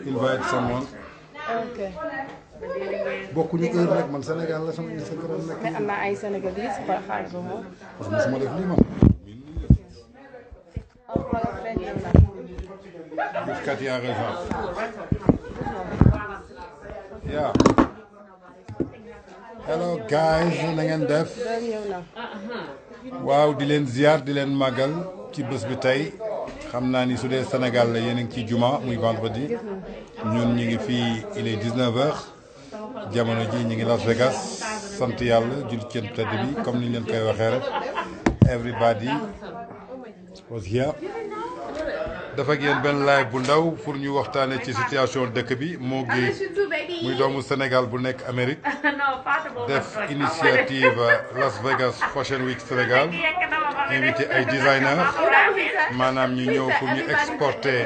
invite someone. Okay. bokkuñu heure nag man Sénégal la sama Instagram nekk. mais am na ay Sénégalais yi par xaalis ba moom. parce que mosuma def lii man. You've got your raison. Yeah. Hello guys, na ngeen def. waaw di leen ziar di leen màggal ci bés bi tey xam naa ni su dee Sénégal la yéen a ngi ci juma muy vendredi ñun ñu ngi fii il est 19h jamono ji ñu ngi Las Vegas sant yàlla jul ci tedd bi comme ni ñu leen koy waxee rek everybody was here. dafa ak yéen benn live bu ndaw pour ñu waxtaanee ci situation dëkk bi moo ngi muy doomu Sénégal bu nekk Amérique def initiative Las Vegas Fashion Week Sénégal invité ay designers maanaam ñu ñëw pour ñu exporter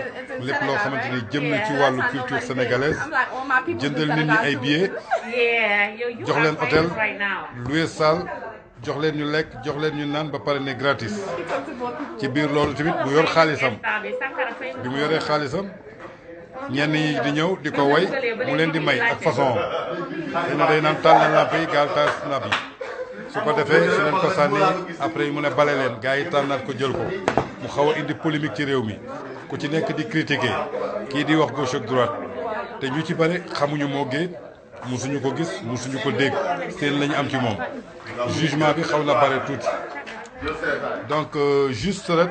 lépp loo xamante ni jëm na ci wàllu culture sénégalaise jëndal nit ñi ay billets jox leen hôtel louer salle jox leen ñu lekk jox leen ñu naan ba pare ne gratis ci biir loolu tamit mu yor xaalisam bi mu yoree xaalisam ñenn ñi di ñëw di ko way mu leen di may ak façon dina day naan taal leen lamp yi gaal taal snap yi su ko defee su leen ko sànni après mu ne bale leen gars yi tànnaat ko jël ko mu xaw a indi polémique ci réew mi ku ci nekk di critiquer kii di wax gauche ak droite te ñu ci bare xamuñu moo géej musuñu ko gis musuñu ko dégg seen lañu am ci moom jugement bi xaw na bare tuuti donc juste rek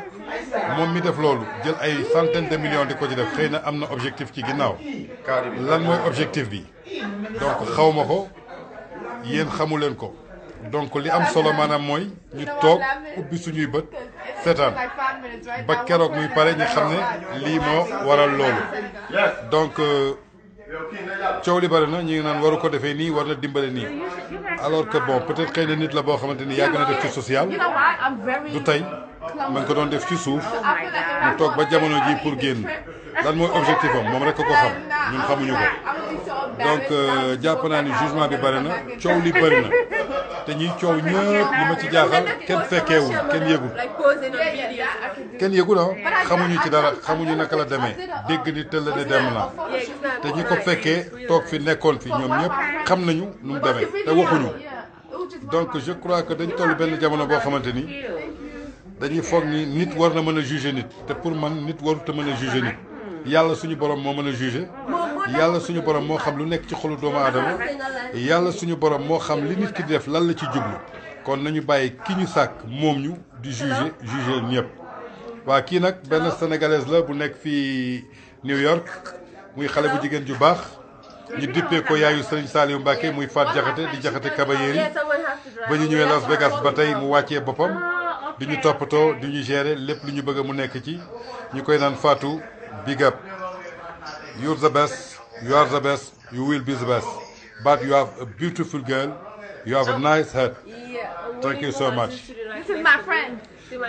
moom mi def loolu jël ay centaines de millions di ko ci def xëy na am na objectif ci ginnaaw lan mooy objectif bi donc xaw ma ko yéen xamu leen ko donc li am solo maanaam mooy ñu toog ubbi suñuy bët seetaan ba keroog muy pare ñu xam ne lii moo waral loolu donc coow li bari na ñu ngi naan waru ko defee nii war na dimbale nii alors que bon peut-être xëy na nit la boo xamante ni yàgg na def ci social du tey ma ngi ko doon def ci suuf mu toog ba jamono ji pour génn lan mooy objectif am moom rek ko xam ñun xamuñu ko donc jàpp naa ni jugement bi bari na coow li bari na te ñiy coow ñëpp li ma ci jaaxal kenn fekkeewul kenn yëgul xamuñu ci dara xamuñu naka la demee dégg ni tëll ne dem na te ñi ko fekkee toog fi nekkoon fi ñoom ñëpp xam nañu nu mu demee te waxuñu donc je crois que dañ toll benn jamono boo xamante ni dañuy foog ni nit war na mën a juger nit te pour man nit warut a mën a juger nit yàlla suñu borom moo mën a juger yàlla suñu borom moo xam lu nekk ci xolu doomu aadama yàlla suñu borom moo xam li nit ki di def lan la ci jublu kon nañu bàyyi ki ñu sàkk moom ñu di juger ñëpp. waa kii nag benn sénégalaise la bu nekk fii New York muy xale bu jigéen ju baax ñu dippee ko yaayu Serigne Saliou Mbacké muy Faat Jaxate di Jaxate Kabayeri ba ñu ñëwee Las Vegas ba tey mu wàccee boppam di ñu toppatoo di ñu gérer lépp lu ñu bëgg mu nekk ci ñu koy naan Fatou big up you're the best you are the best you will be the best but you have a beautiful girl you have a nice head thank you so much. This is my friend.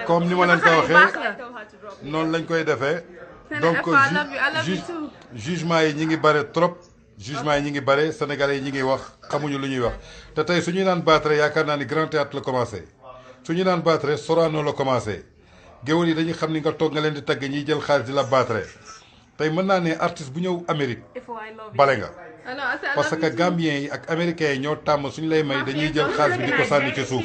comme ni ma leen ko waxee noonu lañ koy defee donc jugement yi ñi ngi bare trop jugement yi ñi ngi bare sénégalais yi ñi ngi wax xamuñu lu ñuy wax te tey su ñuy naan battre yaakaar naa ni Grand Théâtre la commencé su ñuy naan battre Sorano la commencé géwél yi dañuy xam ni nga toog nga leen di tagg ñiy jël xaalis di la battre tey mën naa ne artiste bu ñëw Amérique bale nga parce que Gambien yi ak américains yi ñoo tàmm suñu lay may dañuy jël xaalis bi di ko sànni ci suuf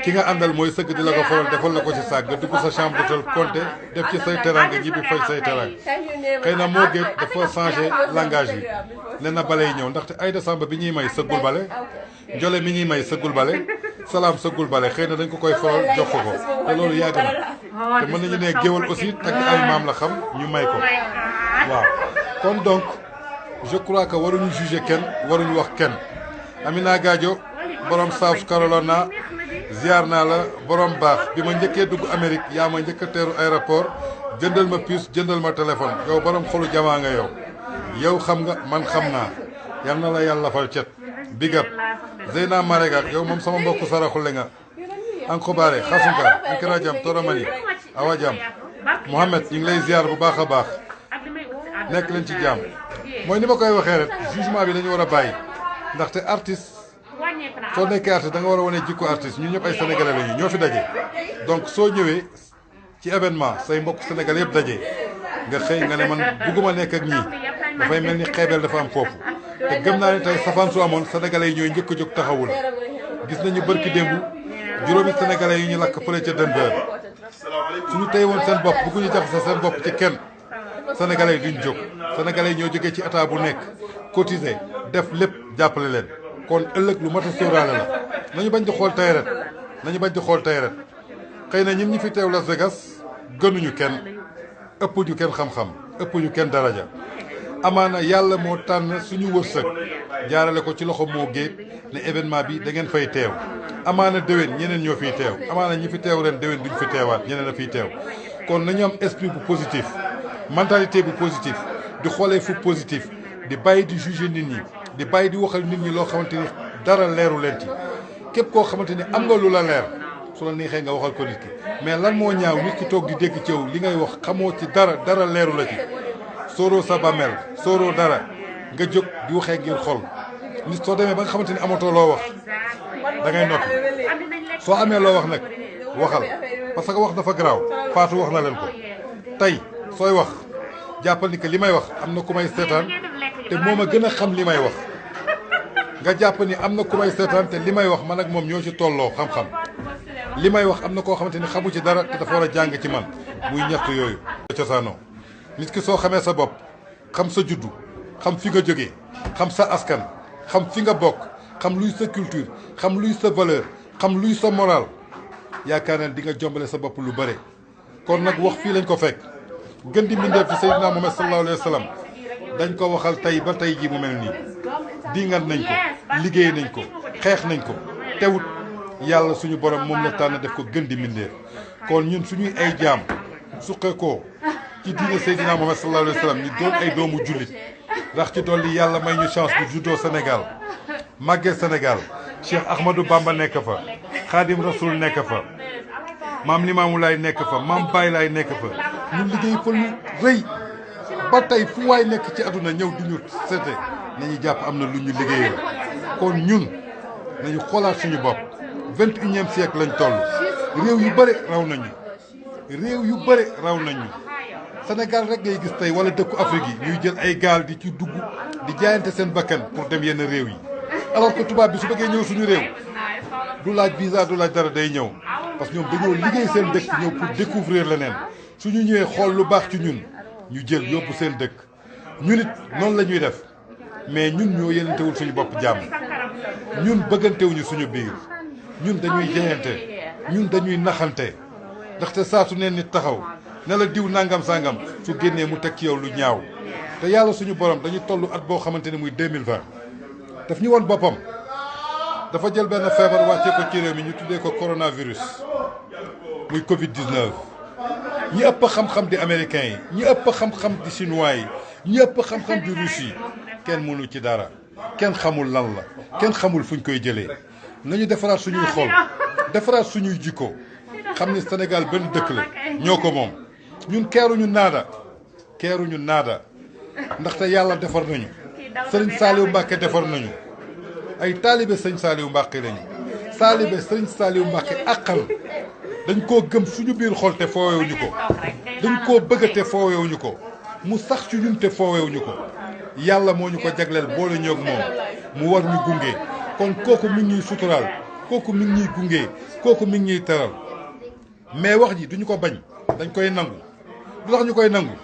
ki nga àndal mooy sëgg di la ko faral defal la ko ci saag nga dugg sa chambre d'hôtel compté def ci say teranga ñibbi fay say teranga xëy na moo gën dafa changé langage bi nee na bale yi ñëw ndaxte Aïda Samba bi ñuy may sëggul bale Jole mi ñuy may sëggul bale Salaam sëggul bale xëy na dañ ko koy faral jox ko te loolu yàgg na te mën nañu ne géwal aussi takk ay maam la xam ñu may ko waaw kon donc je crois que waruñu juger kenn waruñu wax kenn Amina Gadio borom South Carolina ziar naa la borom baax bi ma njëkkee dugg Amérique yaa ma njëkk a teeru aéroport jëndal ma puce jëndal ma téléphone yow borom xolu jamaa nga yow xam nga man xam naa yal na la yàlla fal cet big up Zeyna Marega yow moom sama mbokku saraxule nga anko baare xasunka ankira jam toramani awa jam Mohamed ñu ngi lay ziar bu baax a baax nekk leen ci jàmm mooy ni ma koy waxee rek jugement bi dañu war a bàyyi ndaxte artiste soo nekkee artiste da nga war a wane jikko artiste ñun ñëpp ay sénégalais lañu ñoo fi daje donc soo ñëwee ci événement say mbokk sénégalais yëpp daje nga xëy nga ne man bugguma nekk ak ñii dafay mel ni xeebeel dafa am foofu te gëm naa ne tey safaan su amoon sénégalais yi ñooy njëkk a jóg taxawu la gis nañu barki démb juróomi sénégalais yi ñu lakk fële ca Denver suñu tey woon seen bopp bëgguñu jaxase seen bopp ci kenn sénégalais yi duñ jóg sénégalais yi ñoo jógee ci état bu nekk cotiser def lépp jàppale leen kon ëllëg lu mat a sóoraale la nañu bañ di xool tey ret nañu bañ di xool tey ret xëy na ñun ñi fi teew Las Vegas gënuñu kenn ëpp ñu kenn xam-xam ëpp ñu kenn daraja amaana yàlla moo tànn suñu wërsëg jaarale ko ci loxo moo géet ne événement bi da ngeen fay teew amaana déwén ñeneen ñoo fiy teew amaana ñi fi teew ren déwén duñ fi teewaat ñeneen a fiy teew kon nañu am esprit bu positif mentalité bu positif di xoolee fu positif di bàyyi di juger nit ñi di bàyyi di waxal nit ñi loo xamante ni dara leeru leen ci képp koo xamante ni am nga lu la leer su la neexee nga waxal ko nit ki mais lan moo ñaaw nit ki toog di dégg ci yow li ngay wax xamoo ci dara leeru la ci sóoroo sa bàmmeel sóoroo dara nga jóg di waxee ngir xol nit soo demee ba nga xamante ni amatoo loo wax da ngay noppi soo amee loo wax nag waxal parce que wax dafa garaaw Fatou wax na leen ko tey sooy wax jàppal ni que li may wax am na ku may seetaan te moom a gën a xam li may wax nga jàpp ni am na ku may seetaan te li may wax man ak moom ñoo ci tolloo xam-xam li may wax am na koo xamante ni xamu ci dara te dafa war a jàng ci man muy ñett yooyu cosaanoo nit ki soo xamee sa bopp xam sa juddu xam fi nga jógee xam sa askan xam fi nga bokk xam luy sa culture xam luy sa valeur xam luy sa moral yaakaar naa di nga jombale sa bopp lu bëre kon nag wax fii lañ ko fekk gën di mbindeef ci Seydina Muhammad sallallahu alayhi wa sallam dañ ko waxal tey ba tey ji mu mel nii dingat nañ ko liggéey nañ ko xeex nañ ko teewut yàlla suñu borom moom la tànn def ko gën di mbindeef kon ñun suñuy ay jaam suqe ko ci diine Seydina Muhammad sallallahu alayhi wa sallam ñu doon ay doomu jullit ndax ci dolli yàlla may ñu chance bu juddoo Sénégal màggee Sénégal Cheikh Ahmadou Bamba nekk fa Khadim Rasoul nekk fa maam Limaamu Laay nekk fa maam Baay Laay nekk fa ñu liggéey fa lu rëy ba tey fu waay nekk ci àdduna ñëw du ñu seete nañu jàpp am na lu ñu liggéeyee kon ñun nañu xoolaat suñu bopp 21e siècle lañ toll réew yu bëri raw nañu Sénégal rek ngay gis tey wala dëkku Afrique yi ñuy jël ay gaal di ci dugg di jaayante seen bakkan pour dem yenn réew yi alors que tubaab bi su bëggee ñëw suñu réew du laaj visa du laaj dara day ñëw parce que ñoom dañoo liggéey seen dëkk ñëw pour découvrir leneen suñu ñëwee xool lu baax ci ñun ñu jël yóbbu seen dëkk ñun it noonu la ñuy def mais ñun ñoo yenentewul suñu bopp jàmm ñun bëggantewuñu suñu biir ñun dañuy jeyante ñun dañuy naxante ndaxte saa su neen nit taxaw ne la diw nangam sangam su génnee mu teg ci yow lu ñaaw te yàlla suñu borom dañu toll at boo xamante ne muy 2020 daf ñu woon boppam dafa jël benn feebar wàccee ko ci réew mi ñu tuddee ko coronavirus muy Covid 19. ñi ëpp xam-xam di américains yi ñi ëpp xam-xam di chinois yi ñi ëpp xam-xam di russe yi kenn mënu ci dara kenn xamul lan la kenn xamul fuñ koy jëlee nañu defaraat suñuy xol defaraat suñuy jikko xam ni Sénégal benn dëkk la ñoo ko moom. ñun keeruñu naada ndaxte yàlla defar nañu sëriñ Saliou Mbacke defar nañu ay taalibe sëriñ Saliou Mbacke lañu sëriñ Saliou Mbacke àqal dañ koo gëm suñu biir xol te foowewuñu ko dañ koo bëgg te foowewuñu ko mu sax ci ñun te foowewuñu ko yàlla moo ñu ko jagleel boole ñoog moom mu war ñu gunge kon kooku mi ngi ñuy suturaal kooku mi ngi ñuy gunge kooku mi ngi ñuy teral mais wax ji duñu ko bañ dañ koy nangu lu tax ñu koy nangu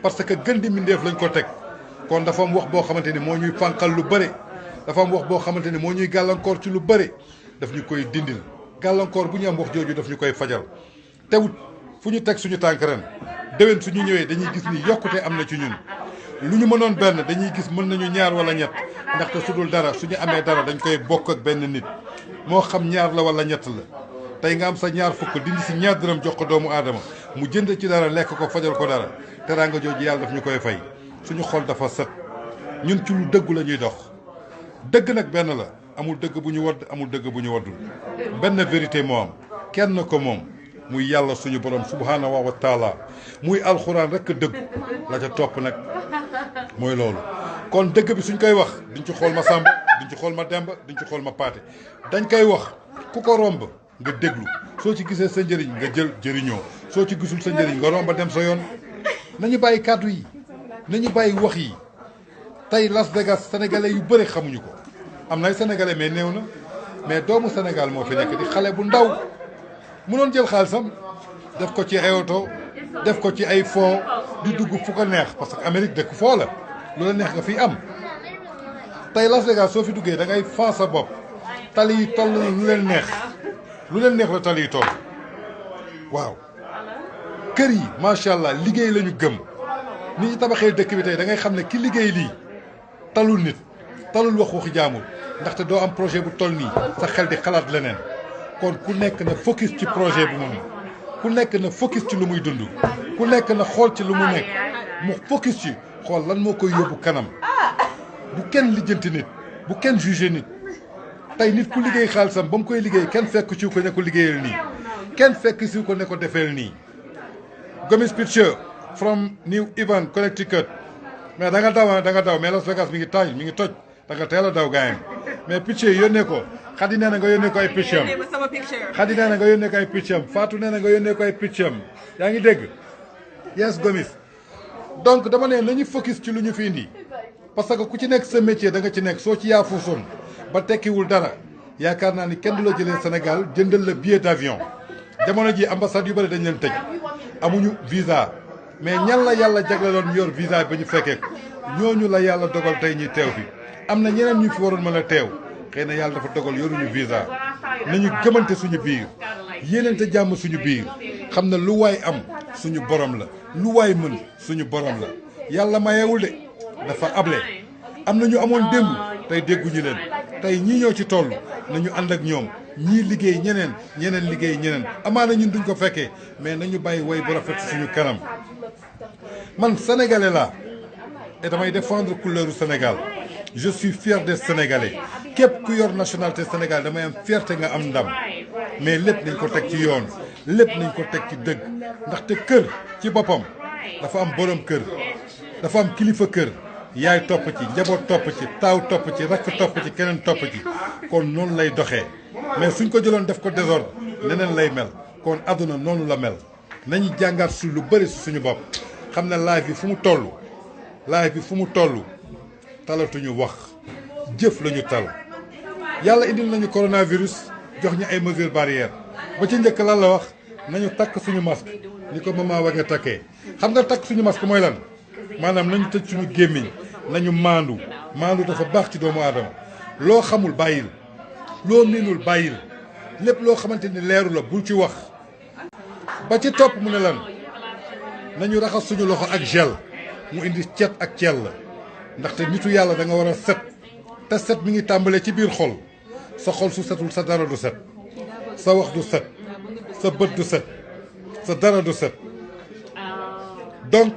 parce que gën di mbindeef lañ ko teg kon dafa am wax boo xamante ni moo ñuy fànqal lu bëre dafa am wax boo xamante ni moo ñuy gàllankoor ci lu bëre daf ñu koy dindil gàllankoor bu ñu am wax jooju daf ñu koy fajal tewut fu ñu teg suñu tànk ren déwén suñu ñëwee dañuy gis ni yokkute am na ci ñun lu ñu mënoon benn dañuy gis mën nañu ñaar wala ñett ndaxte su dul dara suñu amee dara dañ koy bokk ak benn nit moo xam ñaar la wala ñett la tey nga am sa ñaar fukk dindi si ñaar dërëm jox ko doomu aadama mu jënd ci dara lekk ko fajal ko dara teraanga jooju yàlla daf ñu koy fay suñu xol dafa set ñun ci lu dëggu la ñuy dox dëgg nag benn la amul dëgg bu ñu wadd amul dëgg bu ñu waddul benn vérité moo am kenn ko moom muy yàlla suñu borom subhaanahu wa taala muy alxuraan rek dëgg la ca topp nag mooy loolu kon dëgg bi suñ koy wax duñ ci xool ma Samba duñ ci xool ma Demba duñ ci xool ma Paate dañ koy wax ku ko romb nga déglu soo ci gisee sa njëriñ nga jël jëriñoo soo ci gisul sa njëriñ nga romba dem sa yoon nañu bàyyi kàddu yi nañu bàyyi wax yi tey Las Vegas sénégalais yu bëri xamuñu ko am na ay sénégalais mais néew na mais doomu Sénégal moo fi nekk di xale bu ndaw mënoon jël xaalisam def ko ci ay oto def ko ci ay foo di dugg fu ko neex parce que Amérique dëkk foo la lu la neex nga fi am tey Las Vegas soo fi duggee da ngay fan sa bopp tali yi toll na lu leen neex la tali yi toll waaw kër yi macha allah liggéey la ñu gëm ni ñu tabaxee dëkk bi tey da ngay xam ne ki liggéey lii talul nit talul waxi jaamul ndaxte doo am projet bu toll nii sa xel di xalaat leneen kon ku nekk na focus ci projet bi moom ku nekk na focus ci lu muy dund ku nekk na xool ci lu mu nekk mu focus ci xool lan moo koy yóbbu kanam bu kenn lijjanti nit bu kenn jugé nit tey nit ku liggéey xaalisam ba mu koy liggéey kenn fekk ci ko ne ko liggéeyal nii kenn fekk si ko ne ko defeel nii Gomis Picture from New Haven Connecticut mais da nga daw mais Las Vegas mi ngi taaj mi ngi toj da nga teel a daw gaayam mais picture yónnee ko Xadi nee na nga yónnee ko ay picture am Xadi nee na nga yónnee ko ay picture am Fatou nee na nga yónnee ko ay picture am yaa ngi dégg yes Gomis donc dama ne nañu focus ci lu ñu fi indi parce que ku ci nekk sa métier da nga ci nekk soo ci yaafuusoon ba tekkiwul dara yaakaar naa ni kenn du la jëlee Sénégal jëndal la billet d'avion jamono ji ambassade yu bëri dañ leen tëj amuñu visa mais ñan la yàlla jagleloon yor visa ba ñu fekkee ko ñooñu la yàlla dogal tey ñuy teew fi am na ñeneen ñu fi waroon mën a teew xëy na yàlla dafa dogal yoruñu visa nañu gëmante suñu biir yéenante jàmm suñu biir xam na lu waay am suñu borom la lu waay mën suñu borom la yàlla mayewul de dafa able am na ñu amoon démb tey dégguñu leen tey ñii ñoo ci toll nañu ànd ak ñoom ñii liggéey ñeneen liggéey ñeneen amaana ñun duñ ko fekkee mais nañu bàyyi way bu rafet suñu kanam man sénégalais laa et damay défendre couleuru Sénégal je suis fier des sénégalais képp ku yor nationalité Sénégal damay am fierté nga am ndam mais lépp nañ ko teg ci yoon lépp nañ ko teg ci dëgg ndaxte kër ci boppam dafa am borom kër dafa am kilifa kër yaay topp ci njaboot topp ci taaw topp ci rakk topp ci keneen topp ci kon noonu lay doxee mais suñ ko jëloon def ko désordre neneen lay mel kon àdduna noonu la mel nañu jàngaat su lu bëri si suñu bopp xam ne live bi fu mu toll talatuñu wax jëf lañu tal yàlla indil nañu coronavirus jox ñu ay mesures barrières ba ci njëkk lan la wax nañu takk suñu masque ni ko maman wa nga takkee xam nga takk suñu masque mooy lan maanaam nañu tëj suñu gémmiñ nañu maandu dafa baax ci doomu aadama loo xamul bàyyil loo miinul bàyyil lépp loo xamante ni leeru la bul ci wax ba ci topp mu ne lan nañu raxas suñu loxo ak gel mu indi cet ak cell la ndaxte nitu yàlla da nga war a set te set mi ngi tàmbalee ci biir xol sa xol su setul sa dara du set sa wax du set sa bët du set sa dara du set donc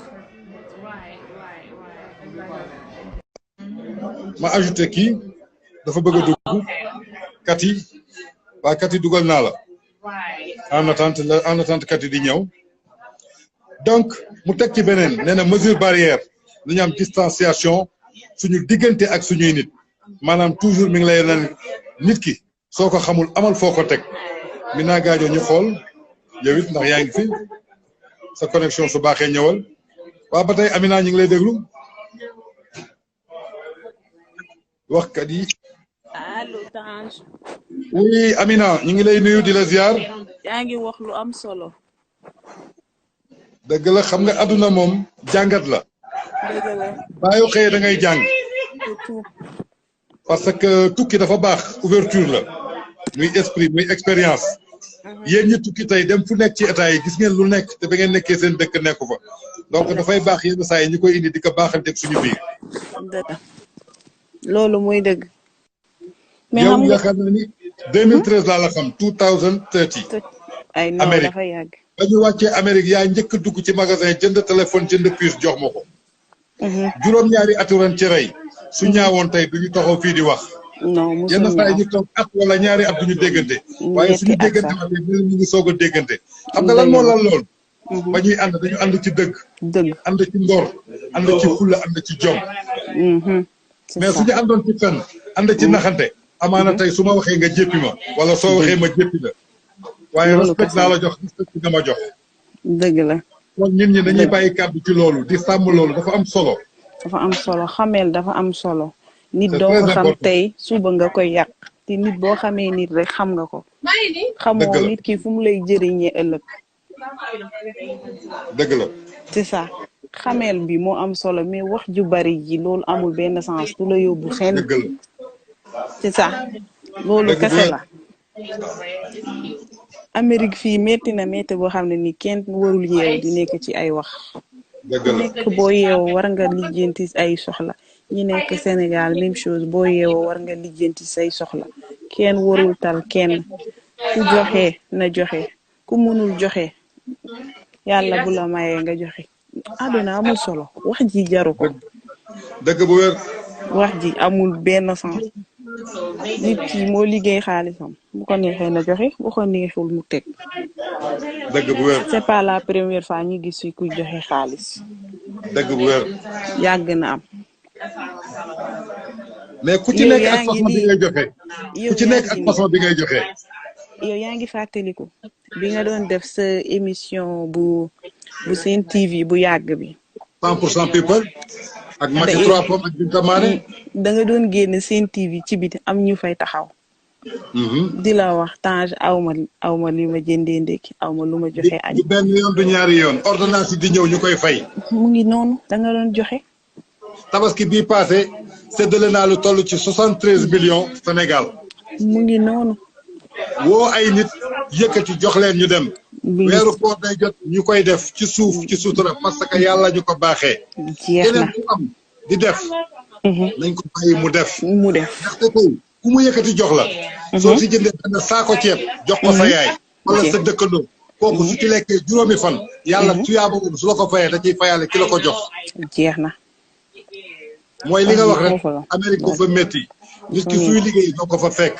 ma ajouté kii dafa bëgg a dugg Kati dugal naa la en attente Kati di ñëw donc mu teg ci beneen nee na mesure barrière dañu am distanciation suñu diggante ak suñuy nit maanaam toujours mi ngi lay naan nit ki soo ko xamul amal foo ko teg mi naa gaajoo ñu xool yow it ndax yaa ngi fi sa connexion su baaxee ñëwal waaw ba tey Amina ñu ngi lay déglu waxkat yi. allo Tange. oui Amina ñu ngi lay nuyu di la ziar. yaa ngi wax lu am solo. dëgg la xam nga àdduna moom jàngat la. dëgg la. baayu xëyee da ngay jàng. parce que tukki dafa baax ouverture la. muy esprit muy expérience. yéen ñi tukki tey dem fu nekk ci état yi gis ngeen lu nekk te ba ngeen nekkee seen dëkk nekku fa donc dafay baax yenn saa yi ñu koy indi di ko baaxanteeg suñu biir. dëgg loolu muy dëgg. mais yow yaakaar na ni 2013 laa la xam 2030. ay non dafa yàgg. ba ñu wàccee Amérique yaa njëkk dugg ci magasin jënd téléphone jënd puce jox ma ko. juróom-ñaari atu ren ci rey su ñaawoon tey du ñu taxaw fii di wax. non mosul yenn saa yi ñu toog at wala ñaari at du ñu déggante. waaye suñu déggante waxee ñu ngi soog a déggante. xam nga lan moo lan lool. ba ñuy ànd dañu ànd ci dëgg. ànd ci ngor ànd ci fulla ànd ci jom. mais suñu àndoon ci fenn ànd ci naxante. amaana tey su ma waxee nga jéppi ma. wala soo waxee ma jéppi la. waaye respect laa la jox respect nga ma jox. dëgg la. kon ñun ñi dañuy bàyyi kàddu ci loolu di sàmm loolu dafa am solo. dafa am solo xameel dafa am solo. nit c'est doo très ko xam important tey suba nga koy yàq te nit boo xamee nit rek xam nga ko. dëgg xamoo la nit ki fu mu lay jëriñee ëllëg. dëgg la c'est ça xameel bi moo am solo mais wax ju bari ji loolu amul benn sens du la yóbbu fenn. dëgg la c'est ça loolu dëgg bu kese wér. la. Amérique fii métti na métti boo xam ne ni kenn warul yeew di nekk ci ay wax. dëgg ku la nekk boo yeewoo war nga lijjanti ay soxla ñi nekk Sénégal même chose boo yeewoo war nga lijjanti say soxla kenn warul tal kenn ku joxe na joxe ku mënul joxe yàlla bu la mayee nga joxe àdduna amul solo wax ji jaru ko dëgg bu wér. wax ji amul benn sens nit ki moo liggéey xaalisam bu ko neexee na joxe bu ko neexul mu teg dëgg bu wér. c'est pas la première fois ñu gis fi kuy joxe xaalis dëgg bu wér. yàgg na am. mais ku ci yow nekk yaa ak ngi façon bi nii ngay joxe. yow ku ci yaa nekk ngi ak nii façon bi ngay joxe. yow yaa ngi fàttaliku bi nga doon def sa émission bu Sen TV bu yàgg bi 100% people. ak Macky Da- 3 pommes ak Binta Mané. da nga doon génn Sen TV ci biti am ñu fay taxaw di la wax Tange awma li ma jëndee ndékki awma lu ma joxe añ du benn yoon du ñaari yoon ordonnance yi di ñëw ñu koy fay. mu ngi noonu da nga doon joxe tabaski bii passé séddale naa lu toll ci 73 millions Sénégal. mu ngi noonu woo ay nit yëkkati jox leen ñu dem. bi weeru koor day jot ñu koy def ci suuf ci sutura parce que yàlla ñu ko baaxee. jeex keneen na ku am di def. nañ ko bàyyi mu def. mu def ndaxte tey ku mu yëkkati jox la. soo si jëndee benn saako ceeb. jox ko sa yaay. wala sa dëkkandoo. kooku su ci lekkee juróomi fan. yàlla tuyaaba boobu su la ko fayee da ciy fayaale ki la ko jox. jeex na mooy li nga wax rek foofu la. Amérique dafa métti. nit ki suy liggéey doo ko fa fekk.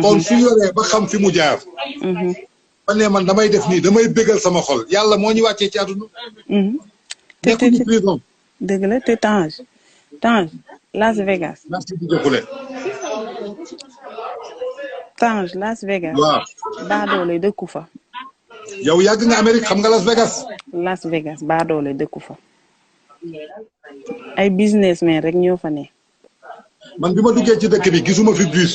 kon su yoree ba xam fi mu jaar. ba ne man damay def nii damay bégal sama xol yàlla moo ñu wàccee ci àdduna. nekkuñu prison. dëgg la te Tange Las Vegas merci di jokkule. Tange Las Vegas waaw baadoole dëkku fa yow yàgg nga Amérique xam nga Las Vegas. Las Vegas baadoole dëkku fa ay businessmen rek ñoo fa ne man bi ma duggee ci dëkk bi gisuma fi bus.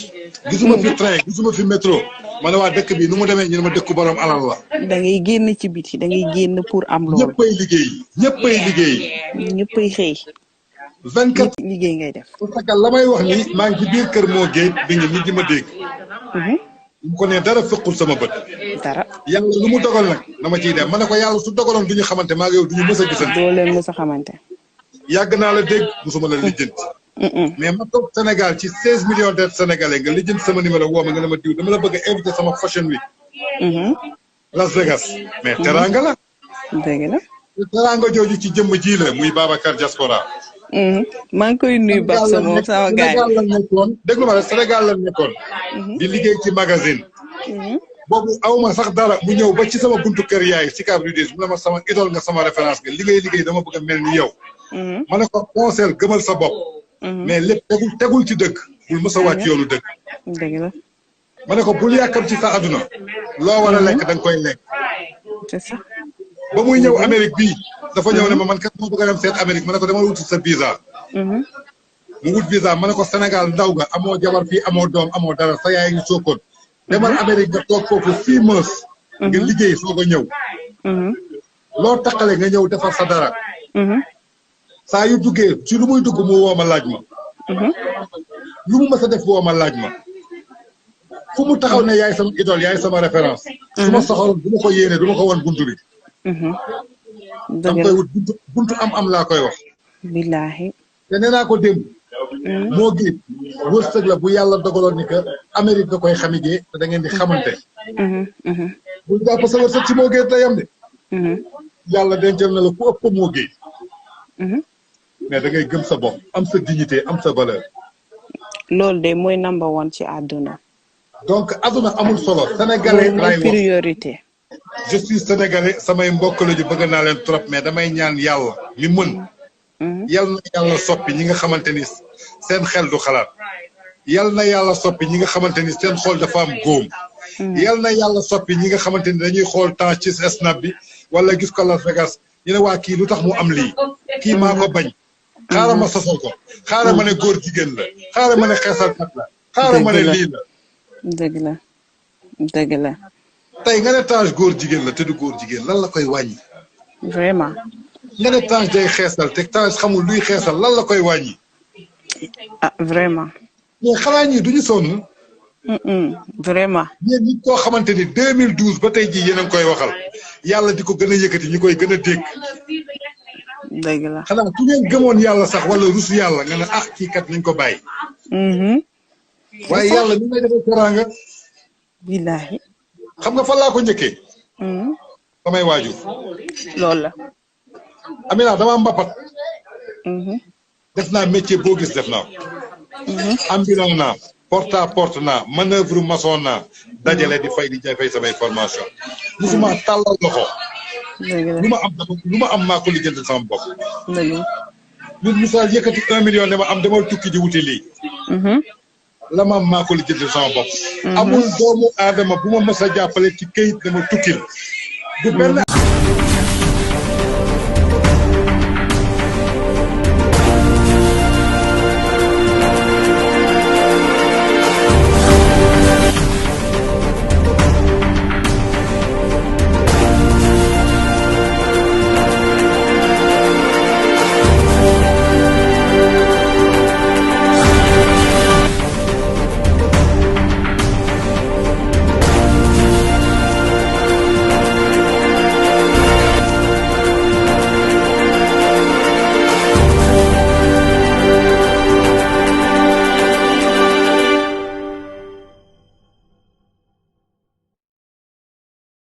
gisuma fi train gisuma fi métro. ma ne waa dëkk bi nu mu demee ñu ne ma dëkku borom alal la. da ngay génn ci biti da ngay génn pour am loolu ñëppay liggéey ñëppay liggéey. ñëppay xëy 24 liggéey ngay def parce que la may wax ni maa ngi ci biir kër moo géej bi ngi nit di ma dégg. mu ko ne dara fëqul sama bët. dara yàlla lu mu dogal nag dama ciy dem ma ne ko yàlla su dogaloon du ñu xamante maa ngi yow du ñu mës a gisante. doo leen mës a xamante yàgg naa la dégg musuma la lijjanti. mais ma toog Sénégal ci 16 millions de sénégalais nga lijjanti sama numéro woo ma nga ne ma diw dama la bëgg a invité sama fashion week. Las Vegas. mais teraanga la. dëgg la teraanga jooju ci jëmm ji la muy Babacar Diaspora. maa ngi koy nuyu baax sama gaay Sénégal la nekkoon déglu ma rek Sénégal la nekkoon. di liggéey ci magazine. boobu awma sax dara mu ñëw ba ci sama buntu kër yaay si Cap Rydis mu ne ma sama idole nga sama référence nga liggéey dama bëgg a mel ni yow. ma ne ko conseil gëmal sa bopp. mais lépp tegul ci dëgg. bul mës a wàcc yoonu dëgg. dëgg la ma ne ko bul yàkkam ci sa àdduna. loo war a lekk da nga koy lekk. c'est ça ba muy ñëw Amérique bii. dafa ñëw ne ma man kat moo bëgg a dem seet Amérique ma ne ko dama wuti sa visa. mu wut visa ma ne ko Sénégal ndaw nga amoo jabar fii amoo doom amoo dara sa yaay ngi sookoon. demal Amérique nga toog foofu 6 mois. nga liggéey soog a ñëw. loo takkale nga ñëw defar sa dara. saa yu duggee ci lu muy dugg mu woo ma laaj ma. lu mu mës a def woo ma laaj ma. fu mu taxaw ne yaay sama idole yaay sama référence. su ma soxoroon du ma ko yéene du ma ko wan buntu bi. dama koy wut buntu am laa koy wax. billaahi. te nee naa ko démb. moo gi wërsëg la bu yàlla dogaloon ni que Amérique nga koy xamigee te da ngeen di xamante. bu jàpp sa wërsëg ci moo géej tayam de. yàlla dencal na la ku ëpp moo géej. mais da ngay gëm sa bopp am sa dignité am sa valeur. loolu de mooy number one ci àdduna. donc àdduna amul solo. sénégalais laay wax priorité. je suis sénégalais samay mbokk la ñu bëgg naa leen trop mais damay ñaan yàlla mi mën. yal na yàlla soppi ñi nga xamante ni seen xel du xalaat. yal na yàlla soppi ñi nga xamante ni seen xool dafa am góom. yal na yàlla soppi ñi nga xamante ni dañuy xool temps ci snap bi wala gis ko Las Vegas ñu ne waa kii lu tax mu am lii kii maa ko bañ xaaral ma sosal ko xaaral ma ne góor jigéen la xaaral ma ne xeesalkat la xaaral ma ne lii la dëgg la dëgg la tey nga ne Tange góor jigéen la te du góor jigéen lan la koy wàññi vraiment nga ne Tange day xeesal te Tange xamul luy xeesal lan la koy wàññi ah vraiment mais xanaa ñii duñu sonn vraiment yéen nit koo xamante ni 2012 ba tey jii yéen a ngi koy waxal yàlla di ko gën a yëkkati ñu koy gën a dégg dëgg la xanaa su ngeen gëmoon yàlla sax wala rusu yàlla nga ne ah kii kat nañ ko bàyyi waaye yàlla ñu lay defal teraanga billahi xam nga fan laa ko njëkkee samay waajur loolu la Amina dama mbapat def naa métier boo gis def naa ambulant naa porte à porte naa manœuvre maçon naa dajale di fay di fay samay formation musuma tàllal loxo lu ma am maa ko lijjanti sama bopp nit misaal yëkkati 1 million ne ma am demal tukki di wuti lii la ma am maa ko lijjanti sama bopp amul doomu aadama bu ma mës a jàppale ci këyit dama tukkil du benn